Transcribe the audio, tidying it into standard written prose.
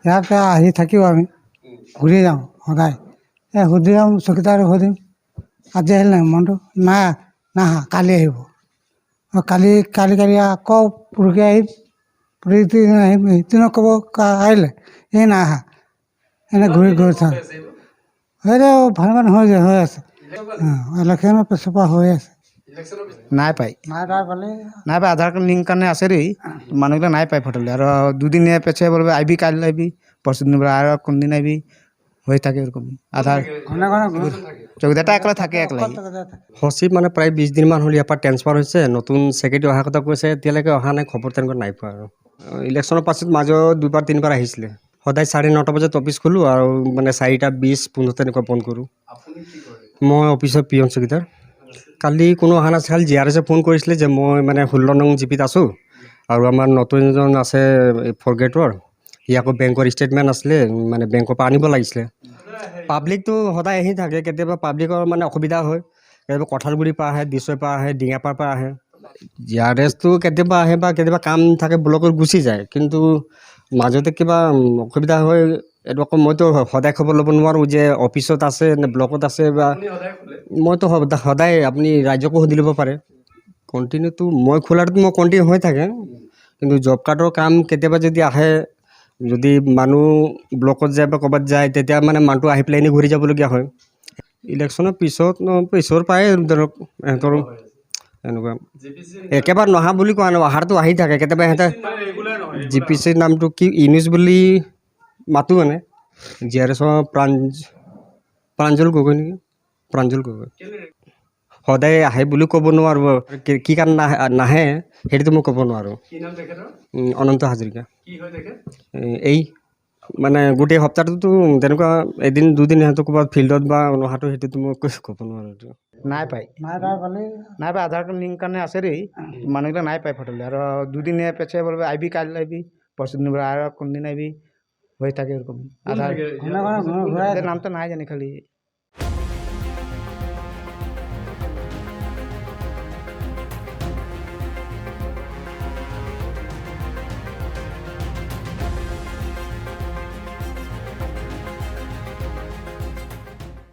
ইয়াৰ পৰা আহি থাকিও আমি ঘূৰি যাওঁ সদায়। সুধি যাওঁ চকীদাৰক সুধিম আজি আহিল নাই মনটো নাই নাহা কালি আহিব কালি কালি কালি আকৌ পৰহি আহিম প্ৰতিদিন আহিম সিদিনা ক'ব আহিলে এই নাহা এনে ঘূৰি ঘূৰি থাক সেইটো ভালমান হৈ আছে ইলেকশ্যনৰ পিছৰ পৰা হৈ আছে নাই পাই নাই তাৰ পালে নাই পাই আধাৰ কার্ড লিঙ্ক কারণে আসে রে মানুষগুলো নাই পাই ফটোলে আর দুদিনে পেছে বলবে আইবি কাল আইবি পরশু দিন বলবে আর কোন দিন আইবি হয়ে থাকে এরকম আধার ঘনে ঘনে চৌকিদারটা একলা থাকে একলাই সচিব মানে প্ৰায় 20 দিনমান হ'ল ইয়াৰ পৰা ট্ৰেন্সফাৰ হৈছে নতুন ছেক্ৰেটাৰী অহাৰ কথা কৈছে এতিয়ালৈকে অহা নাই খবৰ তেনেকুৱা নাই পোৱা আৰু ইলেকশ্যনৰ পাছত মাজত দুবাৰ তিনিবাৰ আহিছিলে সদায় 9:30 বজাত অফিচ খোলোঁ আৰু মানে 4:20-15 তেনেকুৱা বন্ধ কৰোঁ মই অফিচৰ পিয়ন চকীদাৰ কালি কোনো অহা নাছিল খালি জিআৰএছে ফোন কৰিছিলে যে মই মানে 16 নং জিপিত আছোঁ আৰু আমাৰ নতুন এজন আছে 4 গ্ৰেডৰ সি আকৌ বেংকৰ ষ্টেটমেণ্ট আছিলে মানে বেংকৰ পৰা আনিব লাগিছিলে পাব্লিকটো সদায় আহি থাকে কেতিয়াবা পাব্লিকৰ মানে অসুবিধা হয় কেতিয়াবা কঁঠালগুৰিৰ পৰা আহে দিছৈৰ পৰা আহে ডিঙাপাৰ পৰা আহে জিআৰএছটো কেতিয়াবা আহে বা কেতিয়াবা কাম থাকে ব্লকত গুচি যায় কিন্তু মাজতে কিবা অসুবিধা হয় এইটো আকৌ মইতো সদায় খবৰ ল'ব নোৱাৰোঁ যে অফিচত আছে নে ব্লকত আছে বা মইতো সদায় আপুনি ৰাজ্যকো সুধি ল'ব পাৰে কণ্টিনিউটো মই খোলাটোতো মই কণ্টিনিউ হৈ থাকে কিন্তু জব কাৰ্ডৰ কাম কেতিয়াবা যদি আহে যদি মানুহ ব্লকত যায় বা ক'ৰবাত যায় তেতিয়া মানে মানুহটো আহি পেলাই এনেই ঘূৰি যাবলগীয়া হয় ইলেকশ্যনৰ পিছৰ পৰাই ধৰক ইহঁতৰ এনেকুৱা একেবাৰে নহা বুলি কোৱা নাই অহাটো আহি থাকে কেতিয়াবা ইহঁতে জিপিচিৰ নামটো কি ইউনিছ বুলি মাতো মানে জিআৰএছৰ প্ৰাঞ্জল গগৈ নেকি প্ৰাঞ্জল গগৈ সদায় আহে বুলি ক'ব নোৱাৰোঁ কি কাৰণে নাহে সেইটোতো মই ক'ব নোৱাৰোঁ অনন্ত হাজৰিকা এই মানে গোটেই সপ্তাহটোতো তেনেকুৱা এদিন দুদিন সিহঁতৰ ক'ৰবাত ফিল্ডত বা অহাটো সেইটোতো মই ক'ব নোৱাৰোঁ নাই পাই নাই তাৰ পালে নাই পাই আধার কার্ড লিঙ্ক কারণে আসে রে মানুষগুলো নাই পাই ফটোলে আর দুদিনে পেছে বলবে আইবি কাল আইবি পরশু দিন বলবে আর কোন দিন আইবি হয়ে থাকে এরকম আধার ঘনে ঘনে ঘূৰাই নামটা নাই জানি খালি